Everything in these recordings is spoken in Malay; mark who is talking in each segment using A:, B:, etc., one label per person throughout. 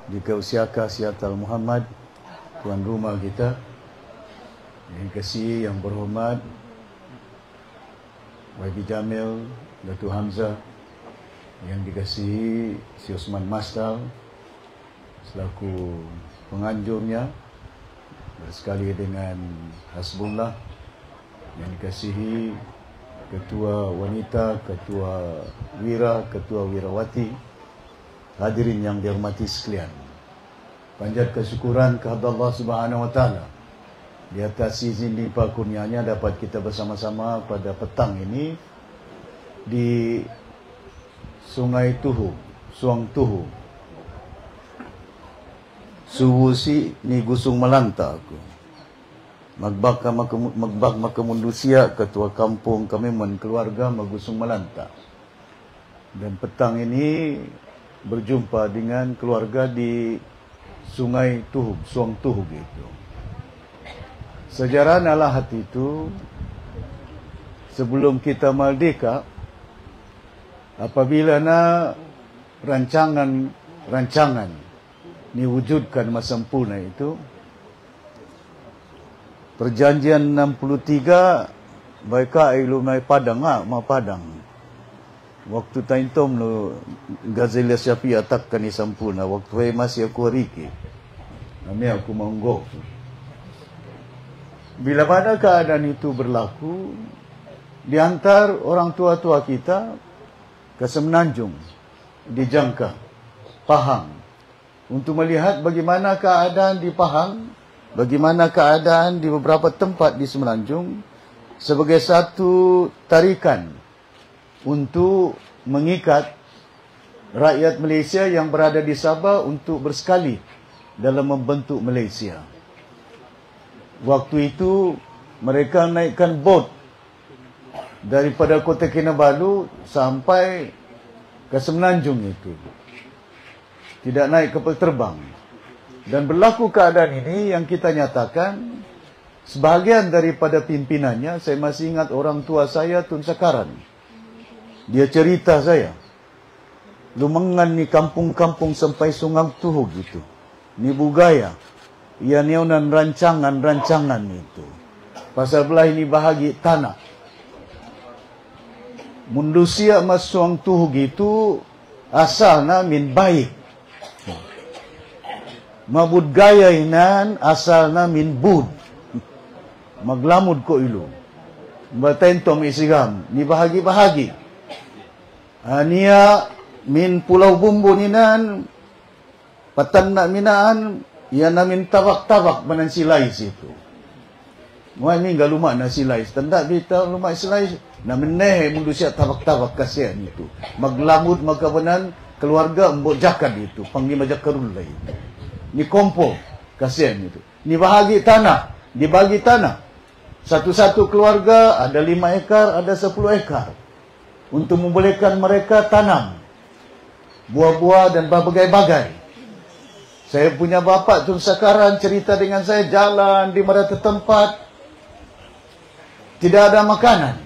A: Jika usiaka Siatal Muhammad, tuan rumah kita yang kasih, yang berhormat YB Jamil, Datuk Hamzah, yang dikasihi Si Osman Mastal selaku penganjurnya, bersekali dengan Hasbullah, yang dikasihi Ketua Wanita, Ketua Wira, Ketua Wirawati, hadirin yang dihormati sekalian. Panjat kesyukuran kepada Allah Subhanahu Wa Taala di atas izin limpah kurnianya dapat kita bersama-sama pada petang ini di Sungai Tuhu, Suang Tuhu, Suwusi ni Gusung Melanta aku. Magbak makamundusia Ketua Kampung kami keluarga Magusung Melanta. Dan petang ini berjumpa dengan keluarga di Sungai Tuhu, Suang Tuhu gitu. Sejarah nalah hati itu, sebelum kita merdeka, apabila rancangan diwujudkan sempurna itu, perjanjian 63 baika ilumai Padang ma Padang. Waktu taintom lo Gazelia Syafi atakkan ni sempurna, waktu masih aku riki. Kami aku monggok. Bila pada keadaan itu berlaku, diantar orang tua-tua kita ke Semenanjung, di Jangka, Pahang, untuk melihat bagaimana keadaan di Pahang, bagaimana keadaan di beberapa tempat di Semenanjung, sebagai satu tarikan untuk mengikat rakyat Malaysia yang berada di Sabah untuk bersekali dalam membentuk Malaysia. Waktu itu mereka naikkan bot daripada Kota Kinabalu sampai ke Semenanjung itu. Tidak naik kapal terbang. Dan berlaku keadaan ini yang kita nyatakan, sebahagian daripada pimpinannya, saya masih ingat orang tua saya, Tun Sakaran. Dia cerita saya, lumengan ni kampung-kampung sampai Sungai Tuhu gitu. Ni bugaya. Ia neunan rancangan itu. Pasal belah ini bahagi tanah. Mundusia mas Suang Tuhu gitu, asalnya min baik. Mabud gaya inan asalna min bud. Maglamud ko ilu. Batentom isigam. Ni bahagi-bahagi. Ania min Pulau Bumbun inan. Patan nak minaan. Ia namin tabak-tabak banan silai situ. Muai ni enggak lumak na silai. Tendak bita lumak silai. Namin nehe mundu siap tabak-tabak kasihan itu. Maglamud makabanan keluarga mbok jakad itu. Panglima jakarullah itu. Ni kompo kasihan itu. Ni bahagi tanah, dibagi tanah. Satu-satu keluarga ada 5 ekar, ada 10 ekar. Untuk membolehkan mereka tanam buah-buah dan berbagai-bagai. Saya punya bapa Tun Sakaran cerita dengan saya, jalan di mana tempat tidak ada makanan.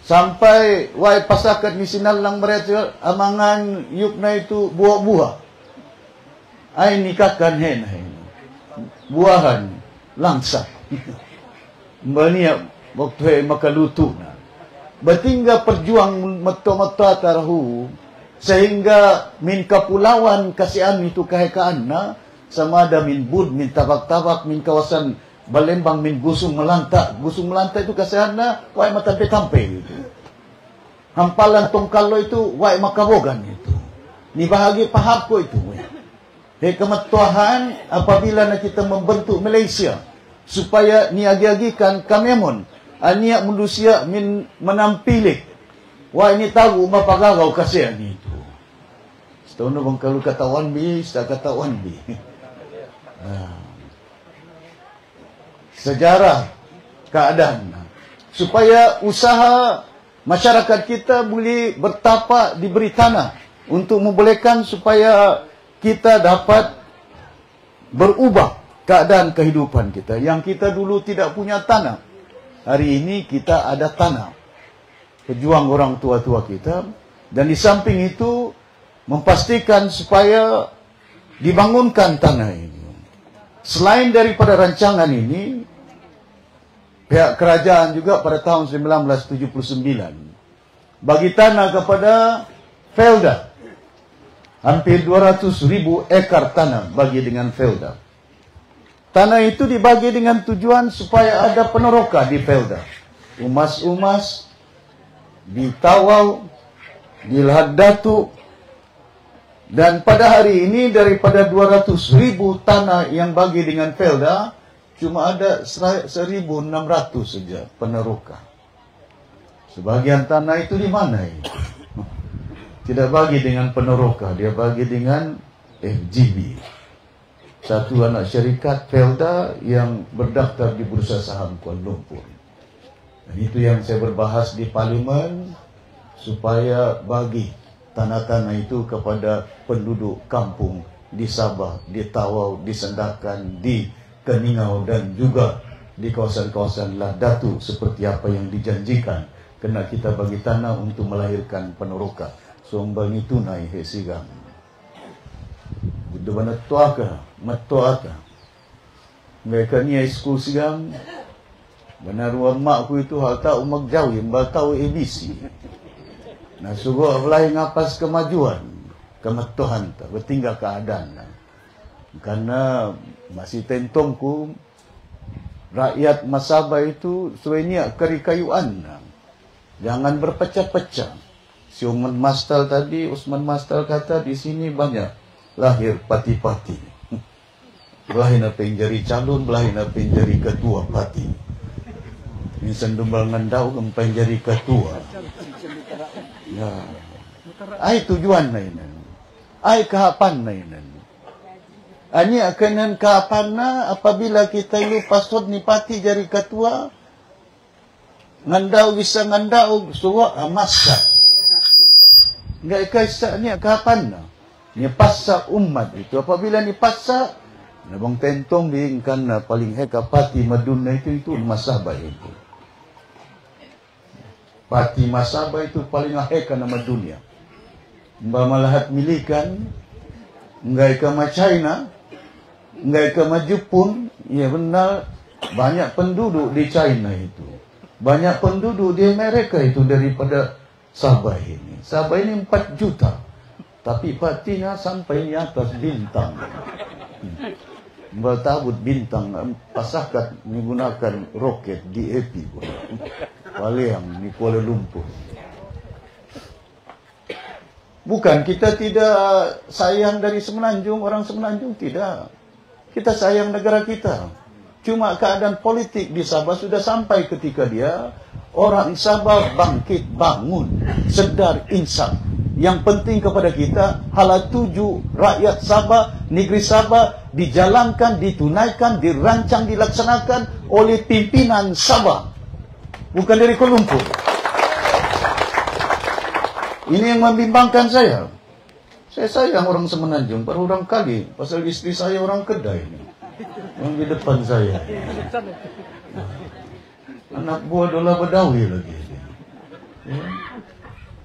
A: Sampai wai pasakat ni sinalang mereka amangan yukna itu buah-buah. Ai nikahkan hen buahan langsa. Mbania waktu makalutu na. Batingga perjuang mata-mata tarahu sehingga min kapulauan kasihan itu kehekaan na sama ada min bud, min tabak-tabak, min kawasan Balembang, min Gusung Melanta. Gusung Melanta itu kasihan na wai matampe-tampe itu. Hampalan Tongkalo itu wai makabogan itu. Ni bahagi pahap ko itu. Hikmat Tuhan apabila nak kita membentuk Malaysia supaya ni agi-agikan kamemon aniak manusia min menampilih wah ini tahu mapagagaw kasi ani itu. Setahun bang kalau kata wanbi, saya kata wanbi. Sejarah keadaan supaya usaha masyarakat kita boleh bertapak diberi tanah untuk membolehkan supaya kita dapat berubah keadaan kehidupan kita. Yang kita dulu tidak punya tanah, hari ini kita ada tanah. Pejuang orang tua-tua kita. Dan di samping itu, memastikan supaya dibangunkan tanah ini. Selain daripada rancangan ini, pihak kerajaan juga pada tahun 1979 bagi tanah kepada Felda. Hampir 200.000 ekar tanah bagi dengan Felda. Tanah itu dibagi dengan tujuan supaya ada peneroka di Felda. Umas-umas, di Tawau, di Lahad Datuk. Dan pada hari ini daripada 200.000 tanah yang bagi dengan Felda, cuma ada 1.600 saja peneroka. Sebagian tanah itu di mana ini? Tidak bagi dengan peneroka, dia bagi dengan FGB. Satu anak syarikat Felda yang berdaftar di Bursa Saham Kuala Lumpur. Dan itu yang saya berbahas di Parlimen, supaya bagi tanah-tanah itu kepada penduduk kampung di Sabah, di Tawau, di Sandakan, di Keningau dan juga di kawasan-kawasan Lahad Datuk seperti apa yang dijanjikan. Kena kita bagi tanah untuk melahirkan peneroka. Sombang itu naik hesigang. Budu mana tuaka, matuaka. Mereka ni school sigang. Benar ruang makku itu hal tak umak jauh yang tahu ABC. Nah suruh belai ngapas kemajuan, kematuhan tak bertinggal keadaan. Karena masih tentongku rakyat Masabah itu sebenarnya kerikayuan. Jangan berpecah-pecah. Si Usman Mastal tadi, Usman Mastal kata di sini banyak lahir parti-parti. Belahin apa yang jadi calon, belahin apa yang jadi ketua parti. Ini sendumbal ngandau apa yang jadi ketua. Ya. Ai tujuan nainan. Ai kahapan nainan. Ani akanan kahapanna apabila kita lu pasod ni parti jadi ketua. Ngandau bisa ngandau suwa amasa. Enggak kaisa ni kapan? Ni pasak umat itu. Apabila ni pasak, nabang tentong diingkan na paling heka pati maduna itu Masabah itu. Pati Masabah itu paling heka nama dunia. Mbak malahat milikan, enggak ikama China, enggak ikama Jepun, ya benar banyak penduduk di China itu. Banyak penduduk di Amerika itu daripada Sabah ini. Sabah ini 4 juta. Tapi patinya sampai di atas bintang. Bertabut bintang. Pasakat menggunakan roket DAP. Paliang di Kuala Lumpur. Bukan kita tidak sayang dari Semenanjung. Orang Semenanjung tidak. Kita sayang negara kita. Cuma keadaan politik di Sabah sudah sampai ketika dia orang Sabah bangkit, bangun, sedar, insaf. Yang penting kepada kita, hala tuju rakyat Sabah, negeri Sabah dijalankan, ditunaikan, dirancang, dilaksanakan oleh pimpinan Sabah. Bukan dari Kuala Lumpur. Ini yang membimbangkan saya. Saya sayang orang Semenanjung, baru orang kali. Pasal istri saya orang Kedai ini. Yang di depan saya. Anak buah Dola Badawi lagi. Ya.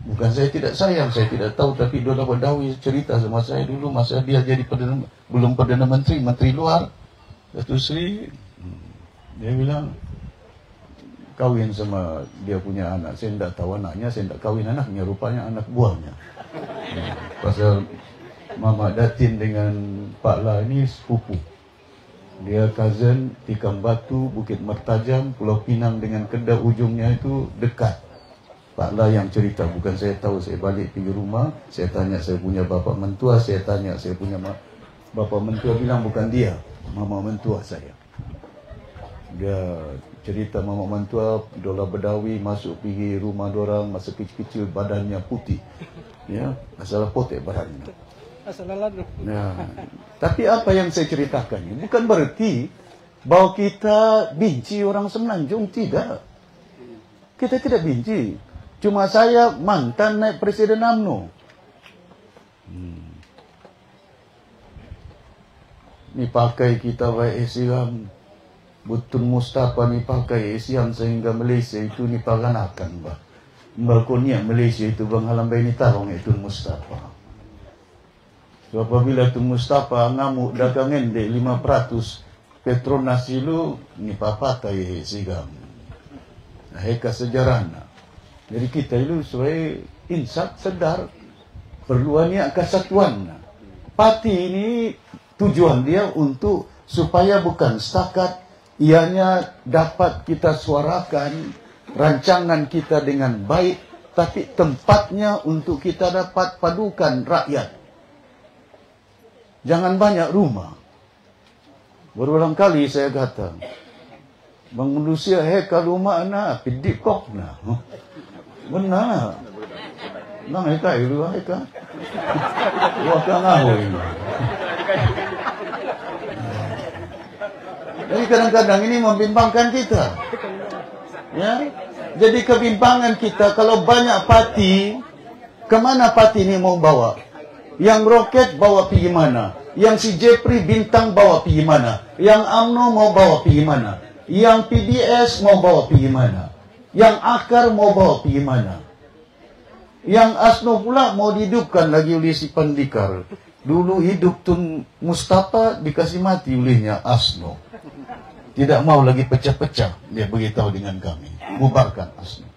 A: Bukan saya tidak sayang, saya tidak tahu. Tapi Dola Badawi cerita sama saya dulu. Masa dia jadi belum Perdana Menteri, Menteri Luar. Datuk Seri, dia bilang, kawin sama dia punya anak. Saya tidak tahu anaknya, saya tidak kawin anaknya. Rupanya anak buahnya. Ya. Pasal Mama Datin dengan Pak La ini sepupu. Dia cousin, Tikam Batu, Bukit Mertajam, Pulau Pinang dengan Kedah ujungnya itu dekat. Pak La yang cerita, bukan saya tahu. Saya balik pergi rumah, saya tanya saya punya bapa mentua, saya tanya saya punya bapa mentua, bilang bukan dia, mama mentua saya. Dia cerita mama mentua, Dola Badawi masuk pergi rumah dorang, masa kecil-kecil badannya putih. Ya, masalah potek badannya. Nah, tapi apa yang saya ceritakan ini bukan berarti bahwa kita benci orang Semenanjung, tidak. Kita tidak benci. Cuma saya mantan naik Presiden UMNO. Ni pakai kita baik Islam. Betul Mustafa ni pakai Islam sehingga Malaysia itu ni paganakan bah. Balkonia Malaysia itu bang halam bayi ni tarong itu Mustafa. So apabila tu Mustafa ngamuk dagang endek 500 Petronas silu ni papatai sigam. Nah, heka sejarahna. Jadi kita itu sebagai insan sedar perluannya kesatuan. Parti ini tujuan dia untuk supaya bukan setakat ianya dapat kita suarakan rancangan kita dengan baik, tapi tempatnya untuk kita dapat padukan rakyat. Jangan banyak rumah. Berulang kali saya kata, Bang manusia heka rumah na, pidik kok na. Benar. Nang heka itu heka. Wah kangahoy. Jadi kadang-kadang ini membimbangkan kita. Ya. Jadi kebimbangan kita kalau banyak parti, kemana parti ini mau bawa? Yang roket bawa pergi mana? Yang si Jepri bintang bawa pergi mana? Yang UMNO mau bawa pergi mana? Yang PDS mau bawa pergi mana? Yang Akar mau bawa pergi mana? Yang ASNO pula mau dihidupkan lagi oleh si Pandikar. Dulu hidup Tun Mustafa dikasih mati olehnya ASNO. Tidak mau lagi pecah-pecah. Dia beritahu dengan kami. Bubarkan ASNO.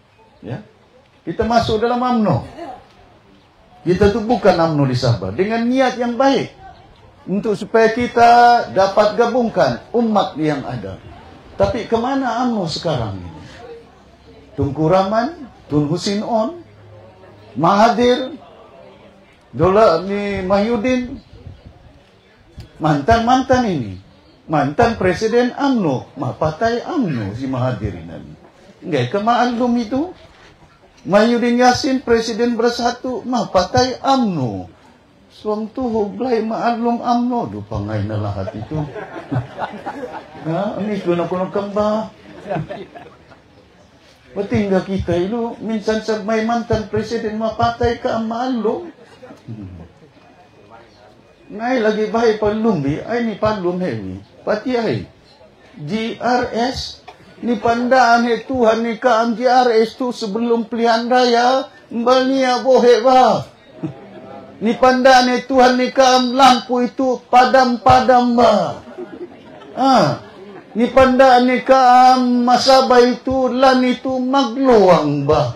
A: Ya? Kita masuk dalam UMNO. Kita tu bukan UMNO di Sabah. Dengan niat yang baik. Untuk supaya kita dapat gabungkan umat yang ada. Tapi kemana UMNO sekarang ini? Tunku Rahman, Tun Husin On, Mahathir, Dola ni Mahyudin, mantan-mantan ini. Mantan Presiden UMNO, partai UMNO si Mahathir ini. Enggak ke maklum itu? Mahyudin Yassin Presiden Bersatu, partai UMNO. Suang tu hublay maklum UMNO. Dupangai na lahat itu. Ini kuno-kuno kembah. Betinggal kita itu, minsan sabay mantan Presiden partai ka maklum. Ngay lagi bahay palumbi, ay ni palum hewi. Pati ay, GRS, ni pandaan he Tuhan ni kaam GRS tu sebelum pilihan raya, mbal niya bohe ba. Ni pandaan he Tuhan ni kaam lampu itu padam-padam ba. Ni pandaan ni kaam masaba itu lan itu magluwang ba.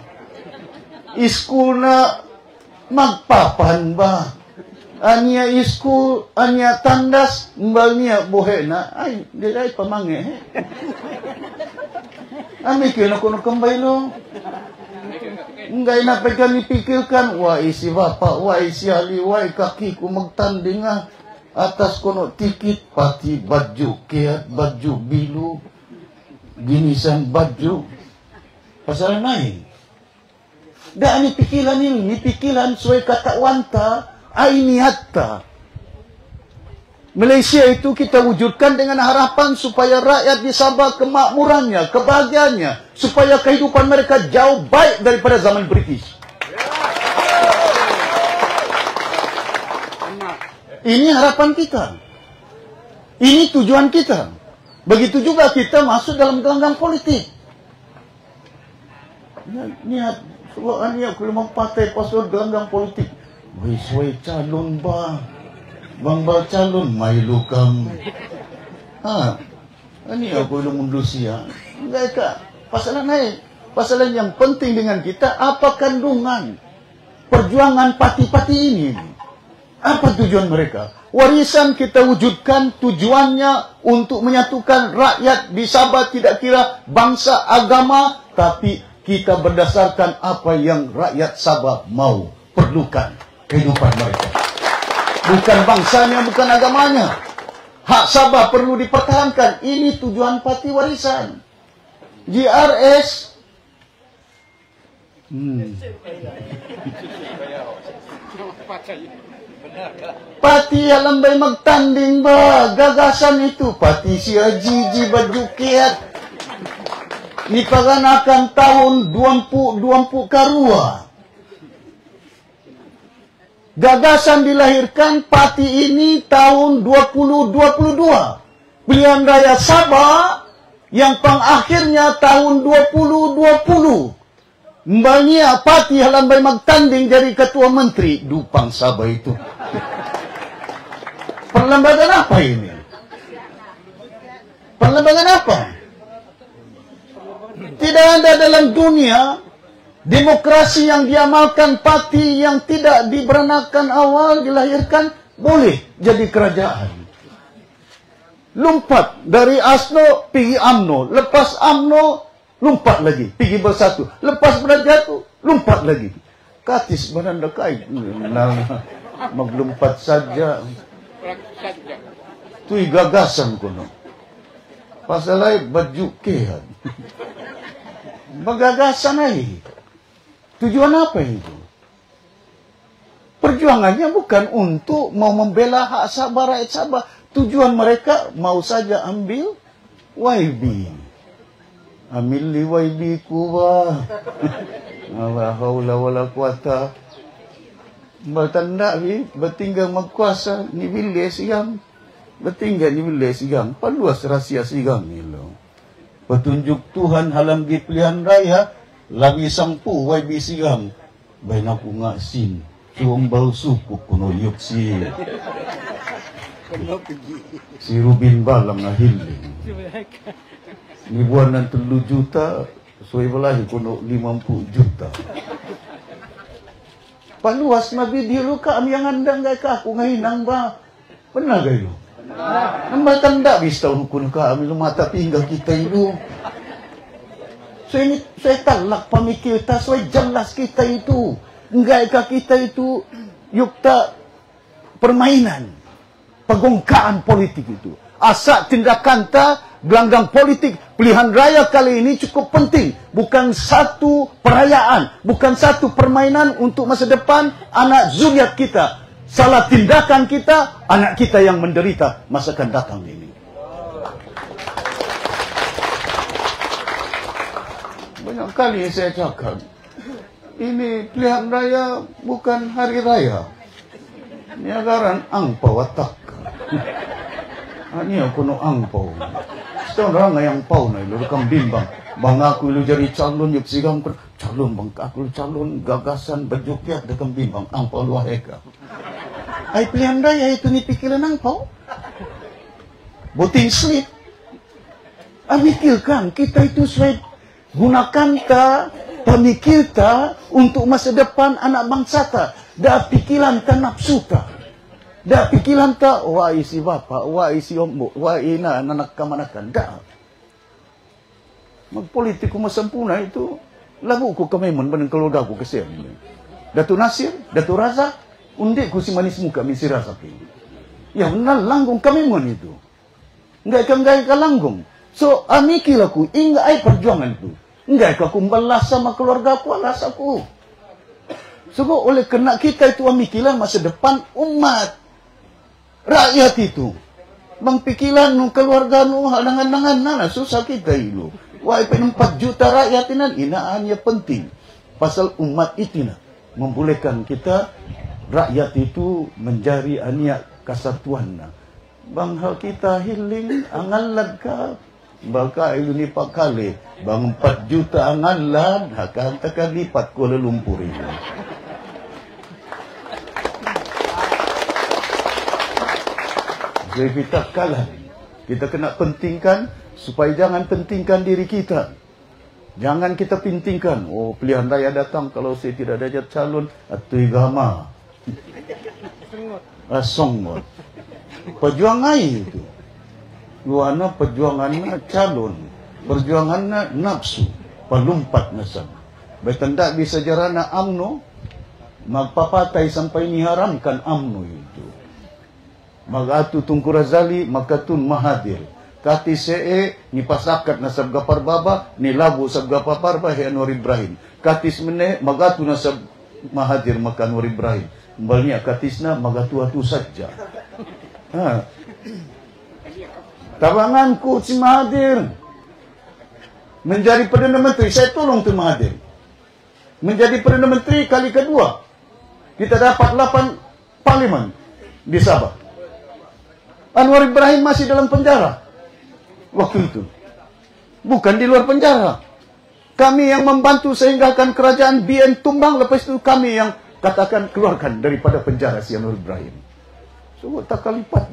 A: Iskul na magpapan ba. Anya iskul, anya tandas, mbal niya bohe na. Ay, di ay pamangi. Ami kaya na kuno kambay lo. Ngay na pagka nipikilkan, wa isi bapa, wa isi ali, wa kaki ko magtanding nga. Atas kuno tikit, pati baju, kaya baju bilu, ginisan baju. Pasal naik. Daan nipikilan ini, nipikilan suai kata wanta, ay nihatta. Malaysia itu kita wujudkan dengan harapan supaya rakyat di Sabah kemakmurannya, kebahagiaannya, supaya kehidupan mereka jauh baik daripada zaman British. Ini harapan kita. Ini tujuan kita. Begitu juga kita masuk dalam gelanggang politik. Niat, kalau niat kalau mau partai pasal gelanggang politik, wis calon ba? Bang calon may lukam. Ini aku ilmu Indonesia. Enggak ka. Pasalan naik. Pasalan yang penting dengan kita apa kandungan perjuangan parti-parti ini. Apa tujuan mereka? Warisan kita wujudkan tujuannya untuk menyatukan rakyat di Sabah, tidak kira bangsa, agama, tapi kita berdasarkan apa yang rakyat Sabah mau, perlukan kehidupan mereka. Bukan bangsanya, bukan agamanya. Hak Sabah perlu dipertahankan. Ini tujuan parti warisan. GRS. Parti yang lambai magtanding ba? Gagasan itu. Parti si Ajiji baju kiat. Nipaganakan tahun 20 karua. Gagasan dilahirkan parti ini tahun 2022. Pilihan Raya Sabah yang pengakhirnya tahun 2020. Mbaknya parti halambai magtanding jadi ketua menteri. Dupang Sabah itu. Perlembagaan apa ini? Perlembagaan apa? Tidak ada dalam dunia demokrasi yang diamalkan parti yang tidak diberanakan awal dilahirkan boleh jadi kerajaan. Lompat dari ASNO pergi UMNO, lepas UMNO lompat lagi pergi Bersatu, lepas Bersatu lompat lagi. Katis beranda kait melompat saja. Tu gagasan kono. Pasal lain baju kehan. Bergagasan lagi. Tujuan apa itu? Perjuangannya bukan untuk mau membela hak Sabah, rakyat Sabah. Tujuan mereka mau saja ambil YB. Ambil li YB kuwa. La haula wala quwata. Bertanda ni bertinggal magkuasa ni bilih sigang. Bertinggal ni bilih sigang. Paluas rahsia sigang ni lo. Petunjuk Tuhan halam di pilihan raya. Lagi sampu YB sigang. Bain aku ngaksin. Suong bau suku kuno yuk si. Si Rubin Balang ngahiling. Ni buanan 3 juta. Suai belahi kuno 50 juta. Paluas na video lu ka yang andang gay ka kung ngahinang ba. Benar kayo? Nambal tanda bis taon kun ka amil mata pinggang kita itu. So ini saya talak pamikir ta so jelas kita itu. Enggak ka kita itu yukta permainan. Pagongkaan politik itu. Asa tindakan ta gelanggang politik pilihan raya kali ini cukup penting. Bukan satu perayaan, bukan satu permainan untuk masa depan anak zuriat kita. Salah tindakan kita, anak kita yang menderita masa akan datang ini. Banyak kali saya cakap, ini pilihan raya bukan hari raya. Ini agaran angpau watak. Ini aku no angpau. Setahun orang yang pau na ilo kang bimbang. Bang aku ilo jadi calon yuk sigang calon bang aku calon gagasan berjukiat dekang bimbang angpau luah eka. Ay pilihan raya itu ni pikiran angpau. Voting slip. Amikirkan kita itu suai gunakan ta pemikir ta untuk masa depan anak bangsa ta. Dah pikiran ta nafsu ta. Dah pikiran ta, wah isi bapa, wah isi ombo, wah ina anak kamanakan. Dah. Magpolitik ko masampuna itu, lagu ko kamemun banang keluarga ko kasi. Datu Nasir, Datu Razak, undi ko si manis muka si Razak. Ya benar langgong kamemun itu. Enggak ka langgong. So amikil aku, inga ay perjuangan itu. Enggak ka kumbalas sama keluarga ko, alas aku. So oleh kena kita itu amikilan masa depan umat. Rakyat itu. Bang pikiran nung keluarga nung halangan-langan na susah kita itu. Wah, 4 juta rakyat ini inaannya penting. Pasal umat itu na membolehkan kita rakyat itu menjadi aniak kesatuan na. Bang hal kita hiling angalad ka baka ilu ni pakali. Bang 4 juta angalad akan takkan lipat Kuala Lumpur ini. Jadi kita kalah. Kita kena pentingkan supaya jangan pentingkan diri kita. Jangan kita pentingkan. Oh, pilihan raya datang kalau saya tidak ada calon atau agama. Songot. Perjuangan itu. Luana perjuangannya calon. Perjuangannya nafsu. Pelumpat nasab. Bertanda bisa jarana UMNO. Magpapatai sampai niharamkan UMNO itu. Magatu Tunku Razali, makatun Mahathir. Kati CE, ni pasakat na sabga parbaba, ni labu sabga paparba, he Anwar Ibrahim. Katis mene, magatu na sab Mahathir, maka Anwar Ibrahim. Mbalnya, katis na, magatu-atu saja. Tabanganku si Mahathir. Menjadi Perdana Menteri, saya tolong tu Mahathir. Menjadi Perdana Menteri kali kedua. Kita dapat 8 parlimen di Sabah. Anwar Ibrahim masih dalam penjara waktu itu. Bukan di luar penjara. Kami yang membantu sehinggakan kerajaan BN tumbang. Lepas itu kami yang katakan keluarkan daripada penjara si Anwar Ibrahim. So So, tak kalipat.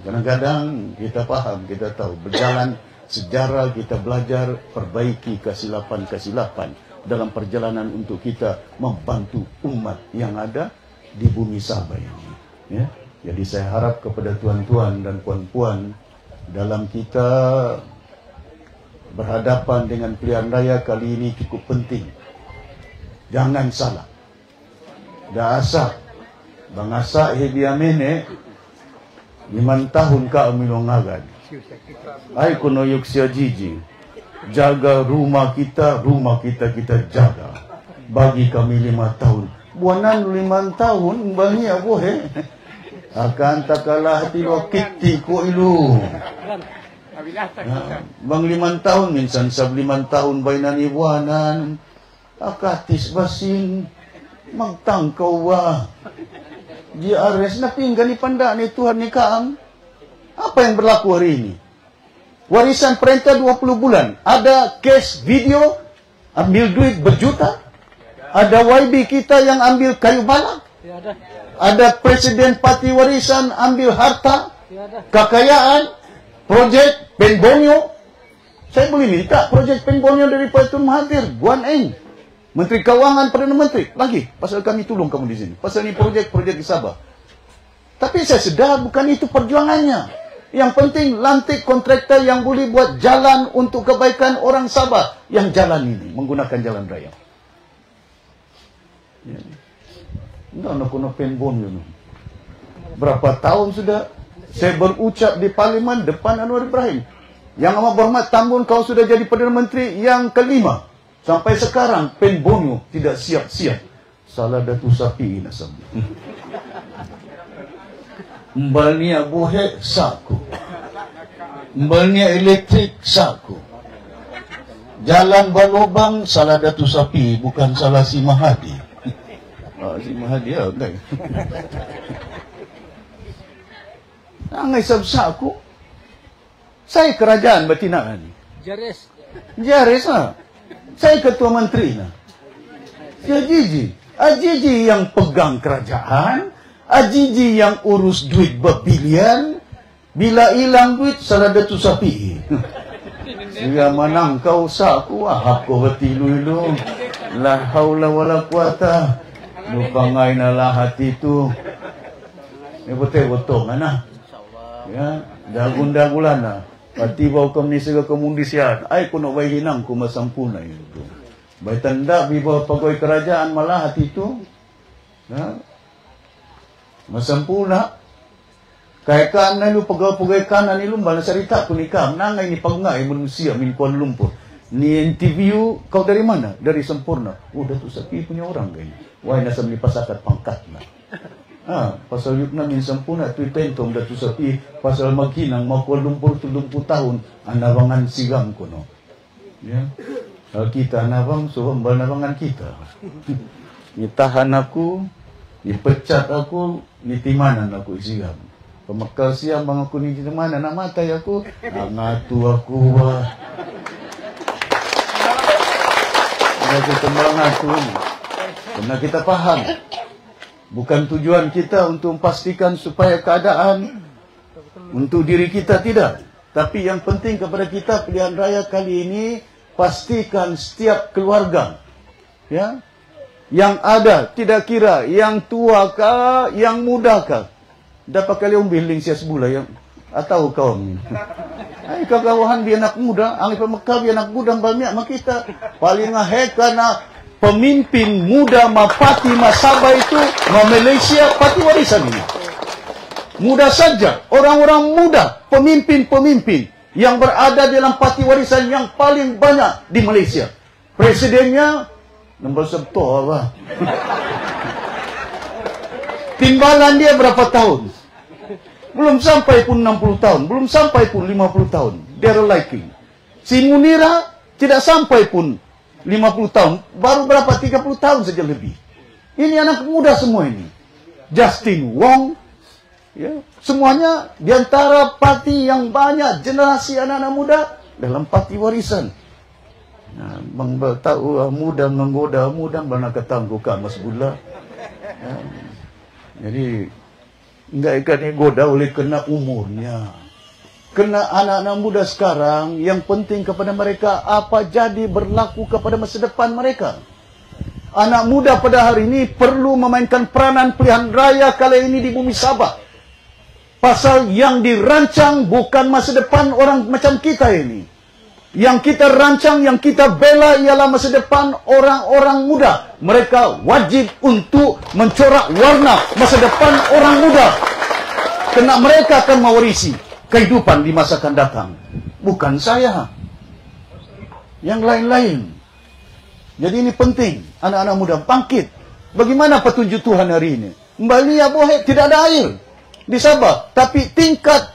A: Kadang-kadang kita faham, kita tahu. Berjalan sejarah, kita belajar perbaiki kesilapan-kesilapan dalam perjalanan untuk kita membantu umat yang ada di bumi Sabah ini. Ya? Jadi saya harap kepada tuan-tuan dan puan-puan, dalam kita berhadapan dengan pilihan raya kali ini cukup penting. Jangan salah. Dah asak. Bang asak hebiamene 5 tahun ka amilongagan. Ay kuno yuk sia jiji. Jaga rumah kita kita jaga. Bagi kami 5 tahun. Buanan 5 tahun banyak boleh. Akan tak kalah hati wakiti ko ilu. Bang 5 tahun minsan sab 5 tahun bainani buanan. Akatis basin magtangkaw wa. GRS na pinggan ni panda ni Tuhan ni Kaam. Apa yang berlaku hari ini? Warisan perintah 20 bulan. Ada case video ambil duit berjuta. Ada YB kita yang ambil kayu balak. Ada presiden parti warisan ambil harta, kekayaan, projek Penbonyo. Saya boleh minta projek Penbonyo dari Pak Tun Mahathir, Guan Eng, Menteri Keuangan, Perdana Menteri. Lagi, pasal kami tolong kamu di sini. Pasal ini projek-projek di Sabah. Tapi saya sedar bukan itu perjuangannya. Yang penting lantik kontraktor yang boleh buat jalan untuk kebaikan orang Sabah. Yang jalan ini, menggunakan jalan raya. Enggak nak Penbonyo. Berapa tahun sudah saya berucap di parlimen depan Anwar Ibrahim. Yang amat berhormat Tambun, kau sudah jadi Perdana Menteri yang kelima. Sampai sekarang Penbonyo tidak siap-siap. Salah datu sapi nasab. Mbalnya bohe saku. Mbalnya elektrik saku. Jalan balobang salah datu sapi, bukan salah si Mahadi. Si Mahadi ya, kan. Angai sab saku. Saya kerajaan betinaan. Jares lah. Saya ketua menteri lah. Ajiji. Ajiji yang pegang kerajaan. Ajiji yang urus duit berbilion. Bila hilang duit, salah datu sapi. Sehingga manang kau saku. Aku betilu-ilu. La haula wala quwata. Lupangai nalah hati tu. Ini betul-betul mana? Ya, dagun-dagulan lah. Pati bau komunis ke kemundisian. Ay kuno bay hinang ku masampuna itu. Bay tanda bibaw pagawai kerajaan malah hati itu. Ya. Masampuna. Kaya kan na lu pagawai kanan ni lumba na sarita kunikam nangay ni pagngai manusia min Kuala Lumpur. Ni interview kau dari mana? Dari Sempurna. Oh Datuk Saki punya orang kayaknya. Wah nasa melipasakat pangkat na. Pasal yuk namin Sempurna tu tentong Datuk Saki pasal maghinang mau Kuala Lumpur 70 tahun anabangan sigam ko no. Ya. Kita anabang so nabangan kita. Nitahan aku, dipecat aku, nitimanan aku sigam. Pemakal siang bang aku ni mana nak matai aku, ngatu aku wah. Kita mengatu ni. Karena kita faham. Bukan tujuan kita untuk memastikan supaya keadaan untuk diri kita, tidak. Tapi yang penting kepada kita pilihan raya kali ini, pastikan setiap keluarga, ya, yang ada, tidak kira yang tua kah, yang muda kah, dapat kali umbiling sia sebulan yang atau kau ni. Ay kagawahan biar anak muda, ang ipamagka biar anak muda balmiak makita paling ngahek karena pemimpin muda mapati Sabah itu Malaysia pati warisan ini. Mudah saja orang-orang muda, pemimpin-pemimpin yang berada dalam pati warisan yang paling banyak di Malaysia. Presidennya nombor 10 apa? Timbalan dia berapa tahun? Belum sampai pun 60 tahun, belum sampai pun 50 tahun. They're liking. Si Munira tidak sampai pun 50 tahun, baru berapa 30 tahun saja lebih. Ini anak muda semua ini. Justin Wong, ya, semuanya diantara parti yang banyak generasi anak-anak muda dalam parti warisan. Nah, bang tahu muda menggoda muda bana ketanggu ka Mas Bula. Ya. Jadi enggak ikan goda oleh kena umurnya. Kena anak-anak muda sekarang, yang penting kepada mereka apa jadi berlaku kepada masa depan mereka. Anak muda pada hari ini perlu memainkan peranan pilihan raya kali ini di bumi Sabah. Pasal yang dirancang bukan masa depan orang macam kita ini. Yang kita rancang, yang kita bela ialah masa depan orang-orang muda. Mereka wajib untuk mencorak warna masa depan orang muda. Kerana mereka akan mewarisi kehidupan di masa akan datang. Bukan saya. Yang lain-lain. Jadi ini penting. Anak-anak muda bangkit. Bagaimana petunjuk Tuhan hari ini? Mbali Abohe tidak ada air di Sabah. Tapi tingkat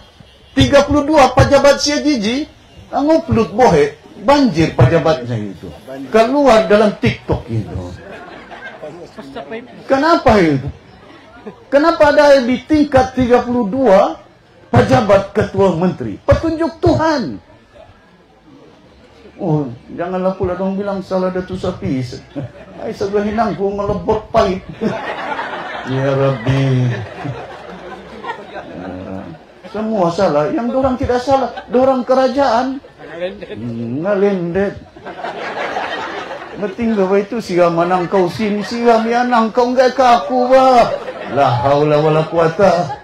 A: 32 pejabat CGG nguplut bohe, banjir pejabatnya itu. Keluar dalam TikTok itu. Kenapa itu? Kenapa ada di tingkat 32 pejabat ketua menteri? Petunjuk Tuhan. Oh, janganlah pula dong bilang salah Datuk Sapi. Ay, sebelah hinangku melebur pahit. Ya Rabbi. Semua salah. Yang dorang tidak salah. Dorang kerajaan. Ngalendet. Bertinggal itu siga manang kau sini. Siga mianang kau enggak ke aku bah. La haula wala quwata.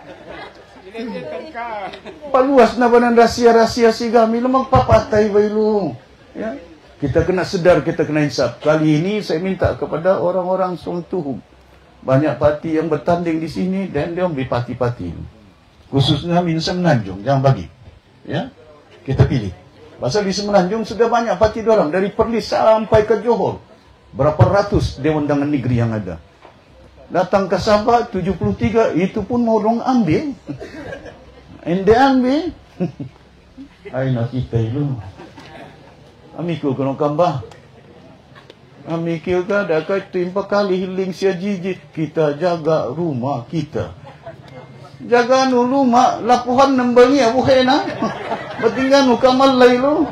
A: Paluas na ba ng rahasia-rahasia siga. Milamang papatay ba ilo. Ya? Kita kena sedar, kita kena insaf. Kali ini saya minta kepada orang-orang Songtuhum. Banyak parti yang bertanding di sini dan dia beri parti-parti. Khususnya di Semenanjung, jangan bagi. Ya, kita pilih. Pasal di Semenanjung sudah banyak parti dorang dari Perlis sampai ke Johor. Berapa ratus dewan undangan negeri yang ada. Datang ke Sabah 73, itu pun mau dong ambil. Ende ambil. Aina kita itu. Amiku kena kambah. Amiku ka dapat timpa kali hiling sia jiji. Kita jaga rumah kita. Jaga nulu mak lapuhan nembangi abu hena. Bertinggal nu kamalai lu.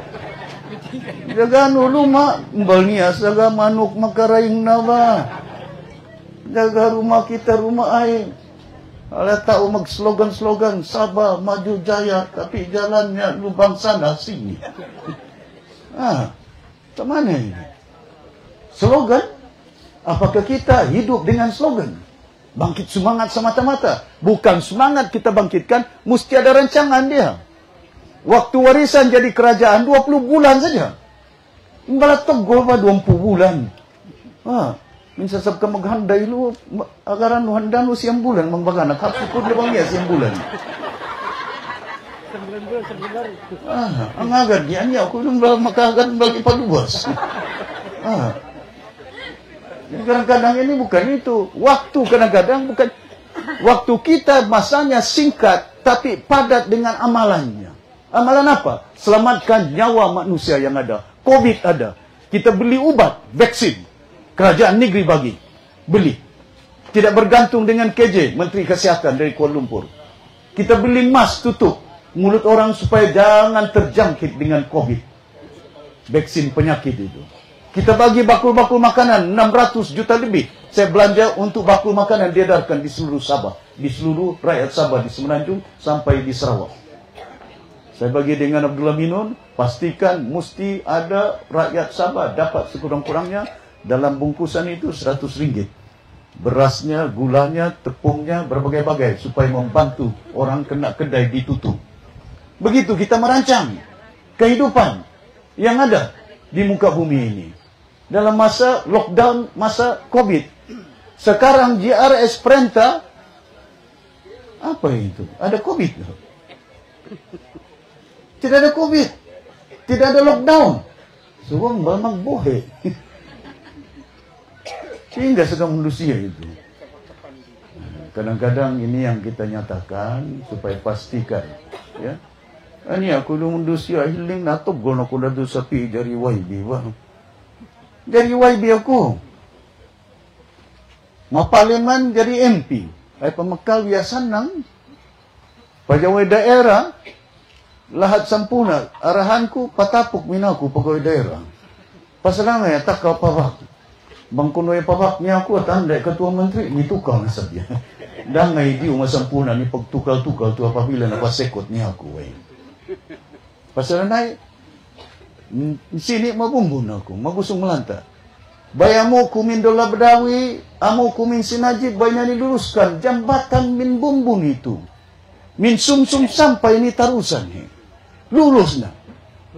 A: Jaga nulu mak nembangi asaga manuk makaraing naba. Jaga rumah kita rumah air. Ala tahu mag slogan-slogan Sabah maju jaya tapi jalannya lubang sana sini. Tak mana ini? Slogan? Apakah kita hidup dengan slogan? Bangkit semangat semata-mata. Bukan semangat kita bangkitkan, mesti ada rancangan dia. Waktu warisan jadi kerajaan 20 bulan saja. Imbalat tegol pa 20 bulan. Minsan sab ka maghanday lu, agaran lu handan lu siyang bulan, mangbaganak, hapsukod labang niya siyang bulan. Ang agad niya, ako nung makagad bagi paluwas. Kadang-kadang ini bukan itu. Waktu kadang-kadang bukan. Waktu kita masanya singkat, tapi padat dengan amalannya. Amalan apa? Selamatkan nyawa manusia yang ada. COVID ada. Kita beli ubat, vaksin. Kerajaan negeri bagi. Beli. Tidak bergantung dengan KJ, Menteri Kesihatan dari Kuala Lumpur. Kita beli mask tutup mulut orang supaya jangan terjangkit dengan COVID. Vaksin penyakit itu. Kita bagi bakul-bakul makanan 600 juta lebih. Saya belanja untuk bakul makanan diedarkan di seluruh Sabah, di seluruh rakyat Sabah, di Semenanjung sampai di Sarawak. Saya bagi dengan Abdullah Minun, pastikan mesti ada rakyat Sabah dapat sekurang-kurangnya dalam bungkusan itu RM100. Berasnya, gulanya, tepungnya, berbagai-bagai supaya membantu orang kena kedai ditutup. Begitu kita merancang kehidupan yang ada di muka bumi ini. Dalam masa lockdown, masa COVID. Sekarang JRS perintah, apa itu? Ada COVID. Tidak ada COVID. Tidak ada lockdown. Suwang magbuhe. Sehingga sedang manusia itu. Kadang-kadang ini yang kita nyatakan supaya pastikan. Ya. Ini aku manusia hiling natog gol aku na doon sa pi dari YB. Dari YB ako. Mapaliman dari MP. Ay pamakal wiyasan ng pagawai daerah. Lahat sampuna. Arahan ko, patapok minaku pagawai daerah. Pasalangay, takaw pawak. Bang kuno yang pabaknya aku tandai ketua menteri ni tukar nasab dia. Dangai dia masampuna ni pagtukal-tukal tu apabila napasekot ni aku pasal naik sini mabumbun aku magusong melanta. Bayamu kumin dola bedawi, amu kumin sinajib bayna diluruskan jambatan min bumbun itu. Min sumsum sampai ini tarusan ni. Lulus na.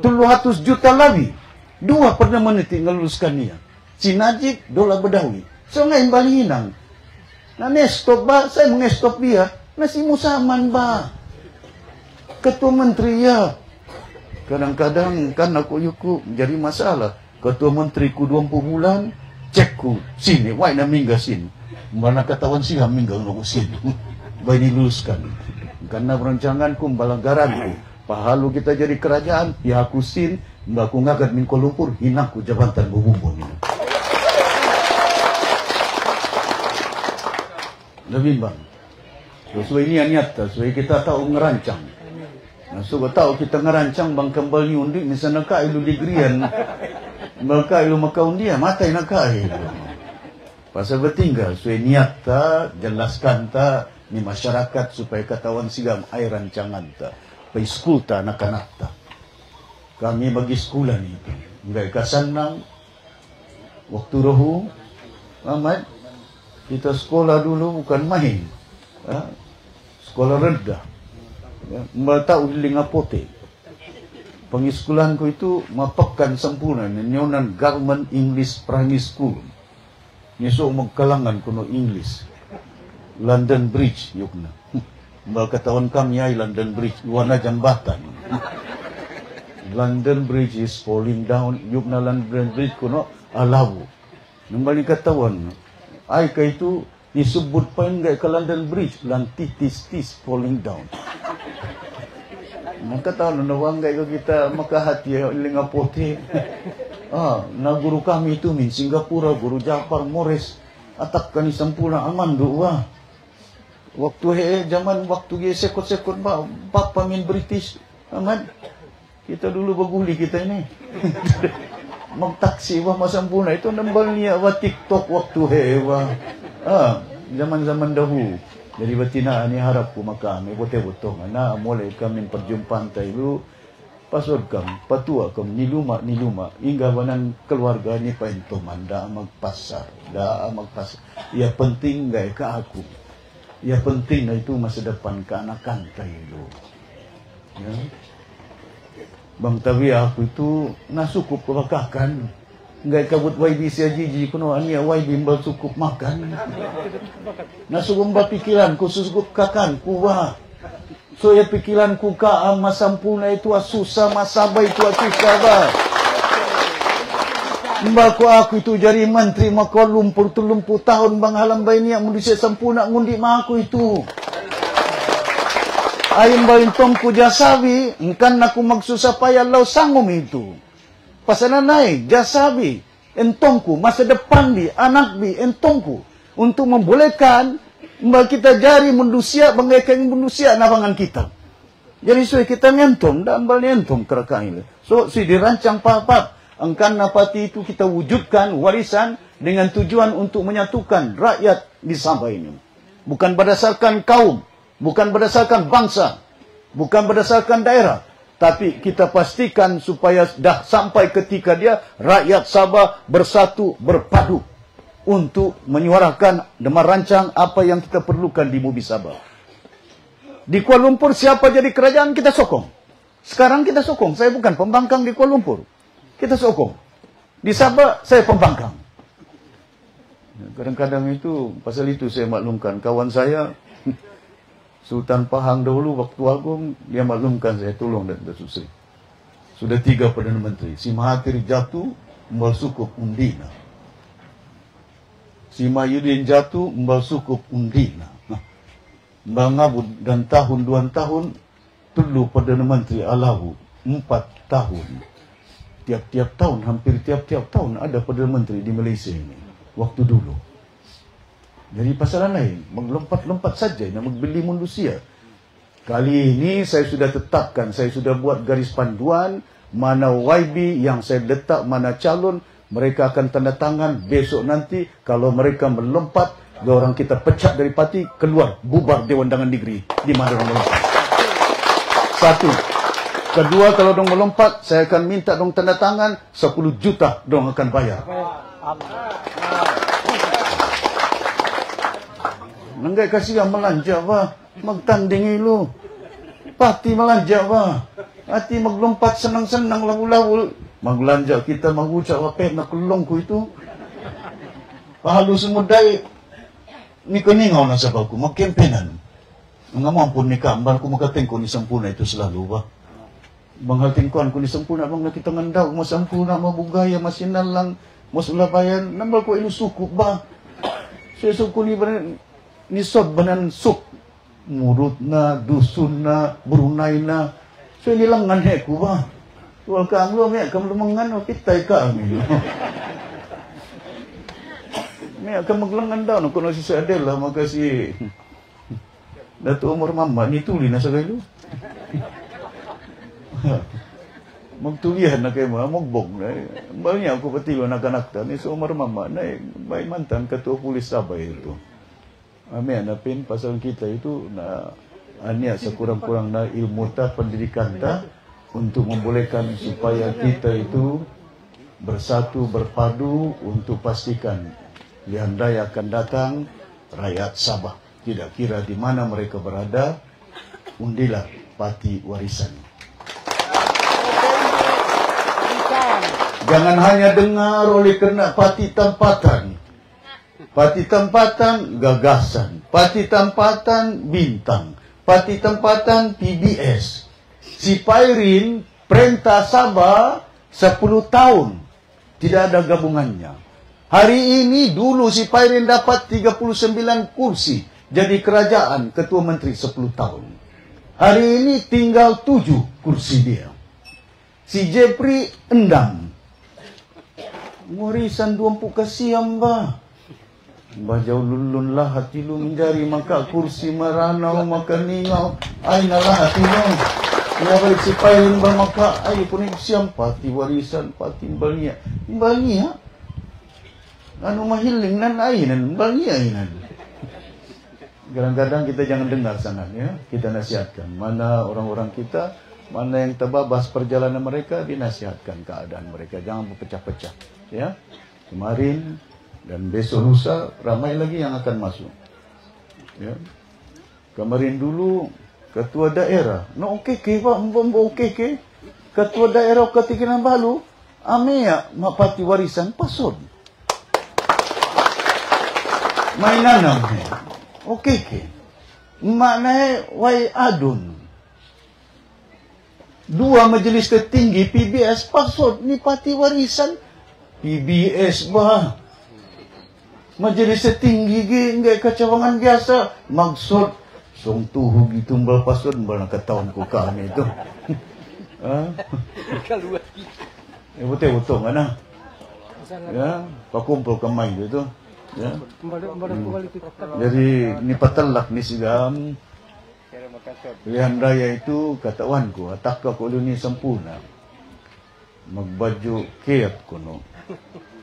A: 200 juta lagi. 2 pernah menit ngeluruskan dia. Sinajib dola bedawi. So ngayon balinang. Na nestop ba? Saya mengestop dia. Nasi musaman ba? Ketua menteri ya. Kadang-kadang kan aku yuku jadi masalah. Ketua menteri ku 20 bulan, cek ku sini, why na mingga sini. Mana katawan siya mingga no sini. Bayi diluluskan. Karena perancangan ku balanggaran ku. Pahalu kita jadi kerajaan, pihak ku sin, mbak ku ngagat min Kuala Lumpur, hinak ku jabatan bubumbun. Lebih bang. Sesuai niat sesuai kita tahu ngerancang. Nah, suka tahu kita ngerancang bang kembali undi, misalnya kak ilu digrian, mereka ilu makau dia, mata nak kak. Pasal bertinggal, sesuai niat ta, jelaskan ta, ni masyarakat supaya katawan sigam air rancangan ta, pai skul ta anak-anak ta. Kami bagi sekolah ni, enggak kasanang, waktu rohu, Ahmad. Kita sekolah dulu bukan main. Sekolah rendah. Mbak tahu di Lingapote. Pengiskulanku itu mapakan sempurna. Nyonan Government English Primary School. Nyesok magkalangan kuno English. London Bridge yukna. Mbak katawan kami ay London Bridge. Wana jambatan. London Bridge is falling down. Yukna London Bridge kuno alawu. Nambali katawan. Ay ka itu disebut pa enggak ke London Bridge lang titis falling down. Maka tahu nawang gay kita makahati Lingapote. Na guru kami itu min Singapura, guru Japar Morris atak kani sampuna amandu wa. Waktu zaman waktu sekot-sekot ba papa min British aman. Kita dulu baguli kita ini. Magtaksi wah masampuna itu nambal niya wa TikTok waktu hewa. Zaman-zaman dahulu. Jadi betina ni harap ku makami bote-boto na mulai kami perjumpaan tayo pasod kam patua kam niluma hingga wanan keluarga ni paintoman da magpasar. Ya penting gay ka aku. Ya penting na itu masa depan keanakan tayo. Ya. Bang tawi aku itu nasukup kebakakan. Enggak kabut YB siya jiji kuno ania YB mbal sukup makan. Nasukup ba pikiran ku sukup kakan kuwa. So ya pikiran ku ka masampuna itu susah masabay itu susah ba. Mbak aku itu jadi menteri maka lumpur 30 tahun bang halambay niya mundisi sampuna ngundi maku itu. Ayun ba yung tongko jasabi, engkan naku magsusah payah lau sangom itu. Pasananay, jasabi, entongku, masa depan di, anak di, entongku. Untuk membolehkan, mbak kita jari manusia, bangaikan manusia nabangan kita. Jadi so kita ngentom, dan mbak ngentom kerakain. So, si dirancang papat, engkan napati itu kita wujudkan warisan dengan tujuan untuk menyatukan rakyat di Sabah ini. Bukan berdasarkan kaum. Bukan berdasarkan bangsa, bukan berdasarkan daerah, tapi kita pastikan supaya dah sampai ketika dia rakyat Sabah bersatu, berpadu untuk menyuarakan dan merancang apa yang kita perlukan di bumi Sabah. Di Kuala Lumpur siapa jadi kerajaan kita sokong. Sekarang kita sokong. Saya bukan pembangkang di Kuala Lumpur. Kita sokong. Di Sabah saya pembangkang. Kadang-kadang itu pasal itu saya maklumkan kawan saya. Sultan Pahang dahulu waktu agung dia maklumkan saya tolong dan susri. Sudah 3 Perdana Menteri. Si Mahathir jatuh mbal sukup undina. Si Mahyudin jatuh mbal sukup undina. Mbak Ngabud dan tahun 2 tahun telu Perdana Menteri Alahu 4 tahun. Tiap-tiap tahun, hampir tiap-tiap tahun ada Perdana Menteri di Malaysia ini. Waktu dulu. Jadi pasal lain, melompat-lompat saja nak membeli manusia. Kali ini saya sudah tetapkan, saya sudah buat garis panduan mana YB yang saya letak, mana calon Mereka akan tanda tangan besok nanti. Kalau mereka melompat, orang kita pecat dari parti, keluar, bubar Dewan Undangan Negeri di mana orang melompat. Satu. Kedua, kalau dong melompat, saya akan minta dong tanda tangan 10 juta dong akan bayar. Nanggai kasih yang melanja bah, magtanding ilo. Pati melanja bah, hati maglompat senang-senang lagu-lagu. Maglanja kita magucap apa nak kulong ko itu. Pahalo sumuday ni kaningaw na sa bago magkempenan. Nga mampun ni kambal ko magatingko ni sampuna itu selalu bah. Manghaltingkuan ko ni sampuna bang nakita ngandaw masampuna mabugaya masinal lang masulabayan nambal ko ilusukup ba. Sesuk ko ni sod banan suk murut na, dusun na, Brunei na. So inilang nganhe ko ba? Tuwal ka ang luwa, kam lumangan, pitay ka ang iyo. May kam maglangan daw, kung si Adela, magkasi Dato' Umar Mama, nituli na sa kayo. Magtulihan na kayo mga, magbog na. Bal niya ako patilo na kanakta, ni sa Umar Mama, na may mantan katua pulis sabay ito. Ami anapin pasal kita itu na ania sekurang-kurang na ilmu ta pendidikan ta untuk membolehkan supaya kita itu bersatu berpadu untuk pastikan pilihan raya akan datang rakyat Sabah tidak kira di mana mereka berada undilah parti warisan. Jangan hanya dengar oleh kerana parti tempatan. Parti tempatan gagasan, parti tempatan bintang, parti tempatan PBS. Si Pairin perintah Sabah 10 tahun tidak ada gabungannya. Hari ini dulu si Pairin dapat 39 kursi jadi kerajaan ketua menteri 10 tahun. Hari ini tinggal 7 kursi dia. Si Jepri endam. Warisan 20 kasihan bah. Bajau lulun lah hati lu menjari maka kursi meranau maka ningau ainalah hati lu. Ya balik si Pairin maka ayo puning siam parti warisan parti Mbalnia. Mbalnia anu mahiling nan ainan Mbalnia ainan. Kadang-kadang kita jangan dengar sangat ya. Kita nasihatkan mana orang-orang kita, mana yang terbabas perjalanan mereka, dinasihatkan keadaan mereka, jangan berpecah-pecah ya. Kemarin dan besok lusa ramai lagi yang akan masuk. Ya. Kemarin dulu ketua daerah, no okey pak, okey. Ketua daerah Kinabalu, amea mapati warisan pasod. Mainan okey. Maknanya wai adun. 2 majelis tertinggi PBS pasod ni parti warisan PBS bah. Majelis setinggi enggak kecawangan biasa maksud song tuhu gitumbal pasod mbal nakataon ko kami itu. Keluar. Betul mana? Ya, pakumpul kamay itu. Ya. Jadi ni patelak ni sigam. Pilihan raya itu katawanku atakka ko ni sempurna. Magbaju kiat kuno.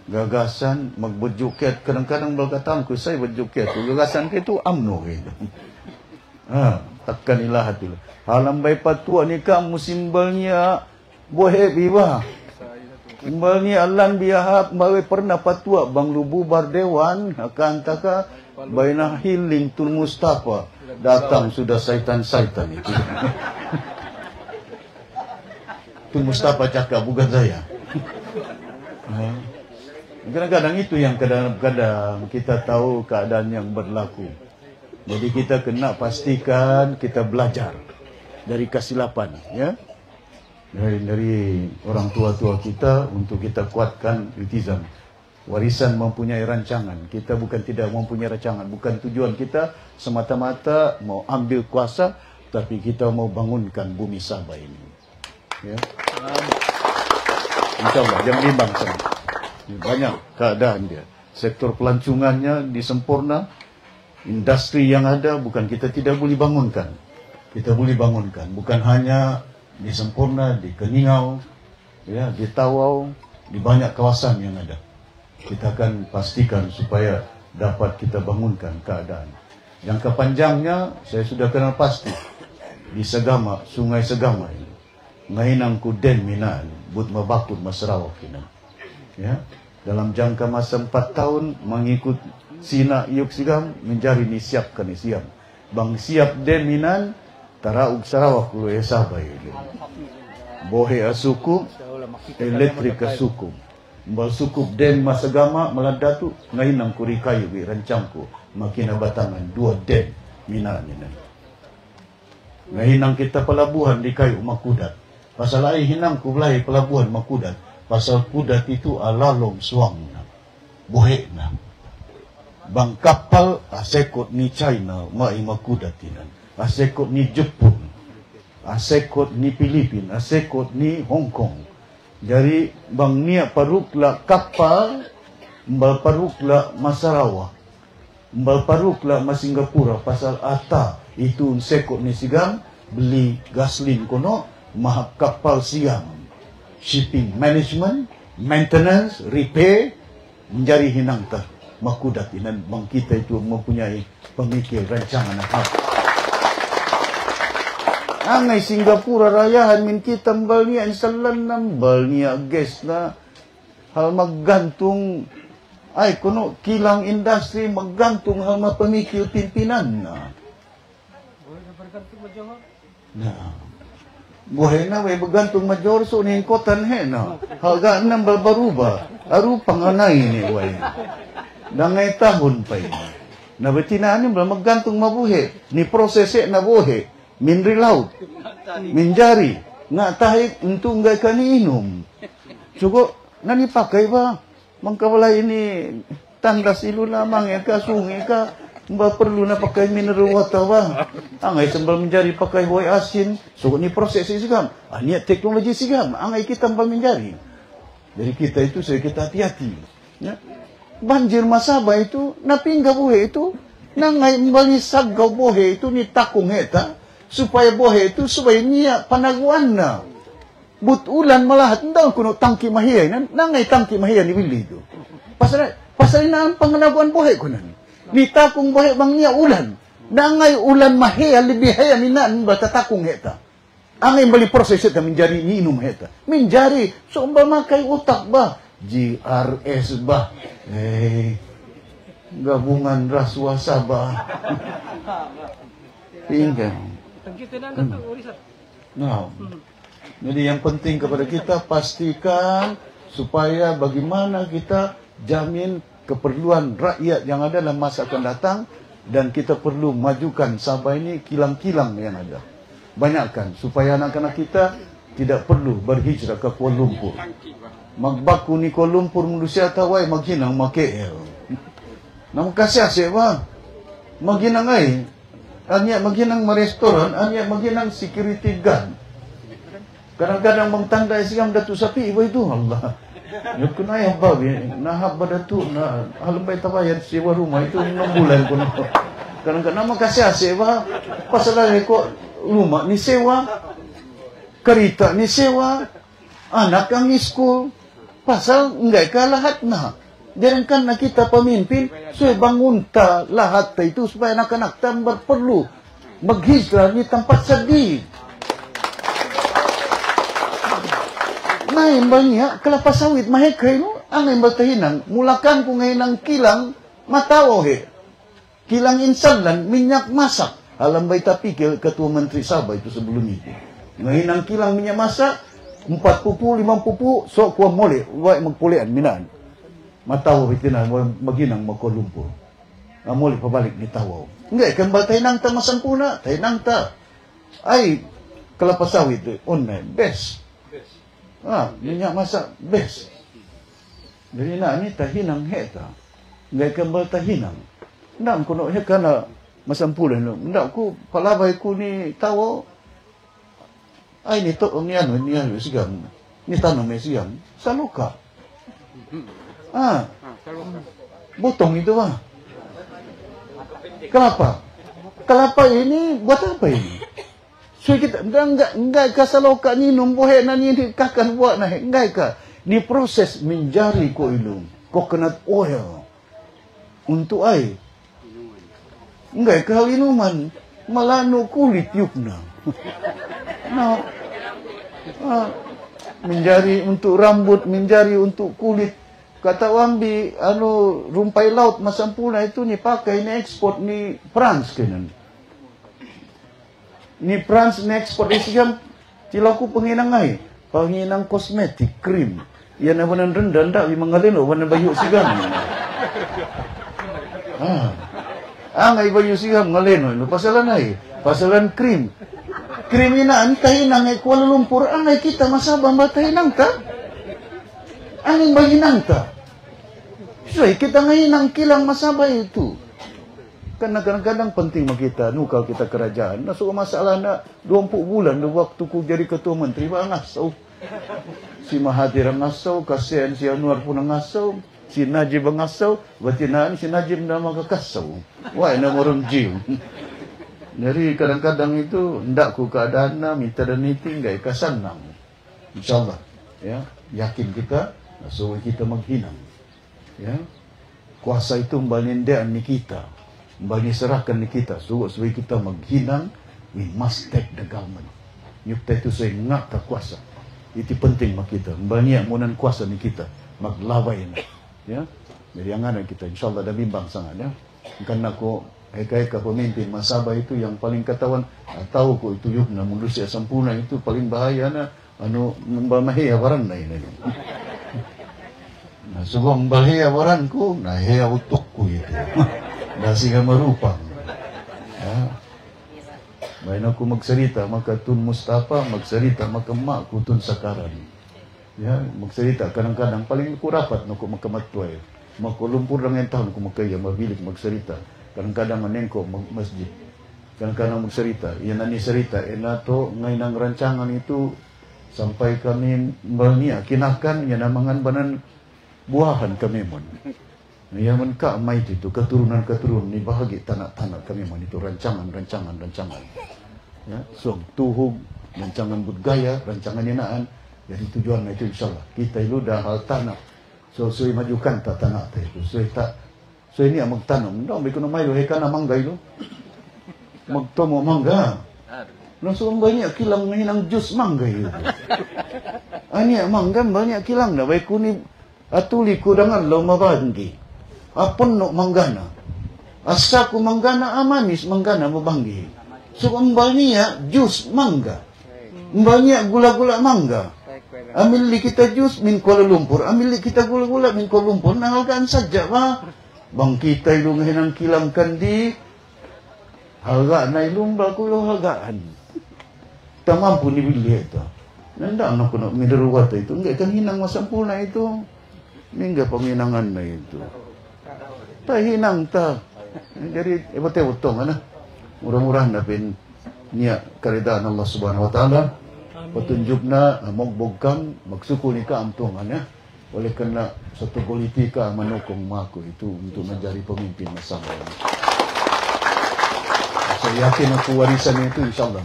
A: Gagasan magbujuket kadang-kadang berkataan ko saya berjuket gagasan ke itu amno gitu. Takkan ilah hati halam bay patua ni ka musimbalnya bohe biwa imbalnya alan biahap bawe pernah patua bang lubu bar dewan akan taka baina healing tun Mustafa datang sudah syaitan itu. Tun Mustafa cakap bukan saya. Kadang-kadang itu yang kadang-kadang kita tahu keadaan yang berlaku. Jadi kita kena pastikan kita belajar dari kesilapan, ya, dari orang tua-tua kita untuk kita kuatkan iltizam. Warisan mempunyai rancangan. Kita bukan tidak mempunyai rancangan. Bukan tujuan kita semata-mata mau ambil kuasa, tapi kita mau bangunkan bumi Sabah ini. Ya. InsyaAllah jangan bimbang sama. Banyak keadaan dia. Sektor pelancongannya disempurna. Industri yang ada bukan kita tidak boleh bangunkan. Kita boleh bangunkan. Bukan hanya di Sempurna, di Keningau, ya, di Tawau, di banyak kawasan yang ada. Kita akan pastikan supaya dapat kita bangunkan keadaan. Jangka panjangnya, saya sudah kenal pasti. Di Segama, Sungai Segama ini. Ngainang ku den mina, but mabakut Sarawak ini. Ya, dalam jangka masa 4 tahun, mengikut sina iuk sigam, menjadi ni siapkan ni siap. Bang siap den minan, taraug Sarawak lu esabay. Bohe asukum, elektrik asukum. Mbal sukup den masagama meladatu ngainang kuri kayu bi rancangku makina batangan 2 den mina ni. Ngainang kita pelabuhan di kayu makudat. Pasal ai hinang ku belai pelabuhan makudat. Pasal kudat itu alalom suang na. Bohe na. Bang kapal asekot ni China mai makudat tinan. Asekot ni Jepun. Asekot ni Filipina, asekot ni Hong Kong. Jadi bang niat paruklah kapal, mbal paruklah Sarawak, mbal paruklah Singapura pasal ata itu sekot ni sigam beli gaslin kono mahap kapal siam, shipping management, maintenance, repair menjadi hinang tah makudat dan bang kita itu mempunyai pemikir rancangan apa. Angai Singapura rayahan min kita mbal niya insalan nambal niya ges na hal maggantung ay kuno kilang industri maggantung hal mapamikil pimpinan na. Buhay na way maggantung major so ni kotan he na. Hal nambal baruba aru panganay ni way. Dangay tahon pa yun. Nabatinaan yung maggantung mabuhi ni prosese na buhi. Min rilaut, min jari, nga tahit untuk nggak kaninum. Cukup nani pakai ba? Mangkawala ini tanda silu lamang ya ka sungai ka, mbak perlu na pakai mineral water ba? Angay sembal menjari pakai boy asin, cukup ni proses sigam. Niat teknologi sigam, angay kita mbal menjari. Jadi kita itu kita hati-hati. Ya. Banjir Masaba itu, napingga buhe itu, nangay mbal ni saggaw buhe itu ni takung heta. Supaya bohe itu supaya niya panaguan na. Butulan malahat ndaw kuno tangki mahiyay. Nangay tangki mahiyay ni Willie itu. Pasal na ang panganaguan bohe ko nan. Nita kung bohe bang niya ulan. Nangay ulan mahiyay lebih haya minan ba tatakong heta. Angay bali proses ita menjadi minum heta. Menjadi so ba makay utak ba? GRS ba? Gabungan raswasa ba? Tinggal. Nah, jadi yang penting kepada kita pastikan supaya bagaimana kita jamin keperluan rakyat yang ada dalam masa akan datang dan kita perlu majukan Sabah ini kilang-kilang yang ada. Banyakkan supaya anak-anak kita tidak perlu berhijrah ke Kuala Lumpur. Magbaku ni Kuala Lumpur manusia tawai maghinang KL. Nam kasih ba? Maghinang ay anya maghinang restoran, anya maghinang security guard. Kadang-kadang mengtanda siam datu sapi ibu itu Allah. Yo kunay haba nahab datu na halumpay tawayan sewa rumah itu 6 bulan kuno. Kadang-kadang makasih sewa pasal ko rumah ni sewa, kereta ni sewa, anak ang school pasal enggak ka lahat na. Jangan na kita pemimpin, supaya bangun ta lahat itu supaya anak-anak tambah perlu maghijrah di tempat sedih. Nah, imbangnya kelapa sawit mahekay no, ang imbatahinang mulakan kung ngayon ang kilang matawo he. Kilang insalan, minyak masak. Alam ba itapikil Ketua Menteri Sabah itu sebelum itu. Ngayon ang kilang minyak masak, 4 pupu, 5 pupu, so kuwa muli, wai magpulian, minaan. Matawo itina maginang Kuala Lumpur. Amuli pabalik ni tawaw. Enggak kan ba tayo nang ta masampuna, tayo nang ta. Ay kelapa sawit online best. Minyak masak best. Jadi na ni tahinang heta. Enggak kan ba tahinang. Ndam kuno he kana masampuna no. Ndak ku palabay ku ni tawaw. Ay ni to ni ano sigam. Ni tanong may sigam. Sa luka. Botong itu lah. Kelapa. Kelapa ini buat apa ini? So kita enggak kasaloka ni numbuhe na ni kakan buat na enggak ka. Ni proses menjari ko ilum coconut oil untuk air. Enggak kau inuman malano kulit yukna. No. Menjari untuk rambut, menjari untuk kulit. Kata Wambi, rumpai laut masampuna itu ni pakai ni ekspor ni France kenan. Ni France ni ekspor isiam cilaku penginang ai, penginang kosmetik, krim. Ia na wanan rendan dak wi mangaleno wanan bayu sigam. Angai bayu sigam ngaleno no pasalan ai, pasalan krim. Krim ina antahinang ai Kuala Lumpur angai kita masabang batahinang ta. Angai bahinang ta. So, kita ngayon kilang masabay itu. Karena kadang-kadang penting kita nukal kita kerajaan. Nasuka masalah na 20 bulan na waktu ku jadi ketua menteri ba ngasaw. Si Mahathir ngasaw, kasihan si Anwar pun ngasaw, si Najib ngasaw, batinaan si Najib na magkakasaw. Why na morong Jim. Jadi kadang-kadang itu ndak ku keadaan na minta dan meeting gay kasanang. Insyaallah, ya, yakin kita nasuka kita maghinang. Ya, kuasa itu mbalindean ni kita, mbali serahkan ni kita. So, supaya kita maghinang, we must take the government. Nyukta itu saya ngata kuasa. Itu penting mak kita. Mbali munan kuasa ni kita, maglaway na. Ya, jadi yang ada kita, insyaallah dah bimbang sangat ya. Karena ko eka pemimpin Masaba itu yang paling katawan, tahu ko itu yuk na manusia sempurna itu paling bahaya na, mbamahiya waran na ini. Nah, sebab bahaya waranku, nah hea utukku itu. Dasi marupang. Ya. Baik aku magserita, maka tun Mustafa, magserita, maka makku tun Sakaran. Ya, magserita kadang-kadang paling ku rapat naku makamatuay. Mako lumpur lang yang tahun ku makaya mabilik magserita. Kadang-kadang manengko masjid. Kadang-kadang magserita. Iyan ani serita, enato ngayon ang rancangan itu sampai kami mbania kinakan yan namangan banan buahan kami mon. Yang ka mai itu keturunan-keturunan ni bahagi tanah-tanah kami mon itu rancangan. Ya, so tuhug rancangan budaya, rancangan inaan. Jadi tujuan itu insyaallah kita itu dah hal tanah. So majukan tanah itu. So ini ang magtanong, no, may kuno may kana mangga itu. Magtomo mangga. Langsung banyak kilang hinang jus mangga itu. Ani mangga banyak kilang na baik kuni atuli kudangan lo mabanggi. Apun no manggana. Asa ku manggana amanis manggana mabanggi. So ambanya jus mangga. Banyak gula-gula mangga. Ambil kita jus min Kuala Lumpur, ambil kita gula-gula min Kuala Lumpur. Nahalgaan saja ba. Bang kita ilung hinang kilang kandi. Harga na ilung ba ko hargaan. Tamampu ni bili itu. Nanda anak ko na mineruwat itu. Enggak kan hinang masampuna itu. Mingga penginangan na itu. Ta hinang ta. Jadi ebot-ebotong ana. Murah-murah na pin niya karidaan Allah Subhanahu wa taala. Petunjuk na magbogkam magsukuni ka amtungan ya. Oleh kerana satu politika manukung maku itu untuk menjadi pemimpin bersama. Saya yakin aku warisan itu insyaallah.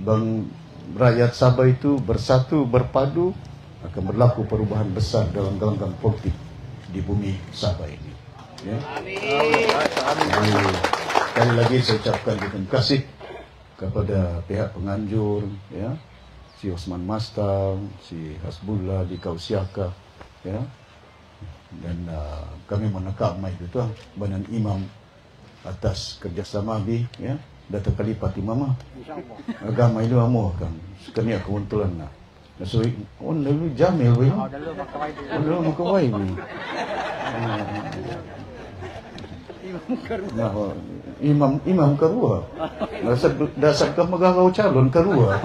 A: Bang rakyat Sabah itu bersatu berpadu akan berlaku perubahan besar dalam gelanggang politik di bumi Sabah ini. Ya. Amin. Sekali lagi saya ucapkan terima kasih kepada pihak penganjur, ya, si Osman Mastal, si Hasbullah di Kausiaka, ya, dan kami menekak mai itu badan imam atas kerjasama bi, ya, datang kalipat imam agama itu amo kan, sekali keuntulan na. Nasoi, on lalu Jamil we. Lalu makawai we. Imam karua. Dasar ka magagaw calon karua.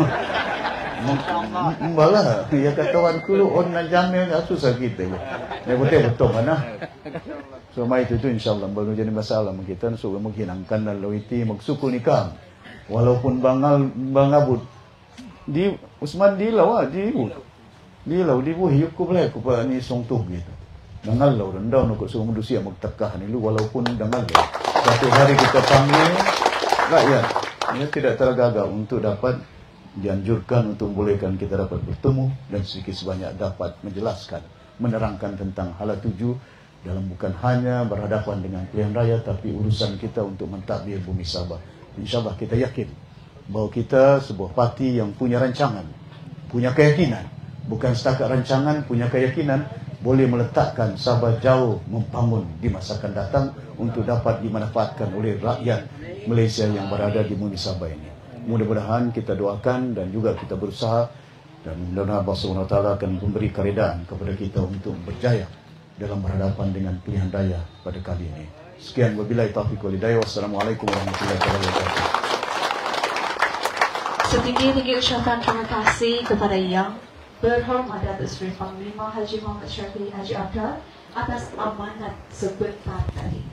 A: Mbala, ya katawan kulo on na Jamil na susah kita. Ya betul mana. So mai itu insyaallah baru jadi masalah kita so maghinangkan na lawiti magsukul nikah. Walaupun bangabut di Usman dilaw di buhiyuk ko bala ko pa ni songtog gitu. Dangalaw daw no ko sumundo siya magtakah nilu walaupun dangalaw. Satu hari kita panggil rakyat, ia tidak tergagap untuk dapat dianjurkan untuk membolehkan kita dapat bertemu dan sedikit sebanyak dapat menjelaskan, menerangkan tentang hala tuju dalam bukan hanya berhadapan dengan pilihan raya, tapi urusan kita untuk mentadbir bumi Sabah. InsyaAllah kita yakin bahawa kita sebuah parti yang punya rancangan, punya keyakinan, bukan setakat rancangan, punya keyakinan boleh meletakkan Sabah jauh membangun di masa akan datang untuk dapat dimanfaatkan oleh rakyat Malaysia yang berada di bumi Sabah ini. Mudah-mudahan kita doakan dan juga kita berusaha, dan mudah-mudahan Allah SWT akan memberi keredaan kepada kita untuk berjaya dalam berhadapan dengan pilihan raya pada kali ini. Sekian, wabillahi taufiq wal hidayah. Wassalamualaikum warahmatullahi wabarakatuh.
B: Setinggi-tinggi ucapan terima kasih kepada Yang Berhormat Datuk Seri Panglima Haji Muhammad Shafie Haji Abdul atas amanat sebentar tadi.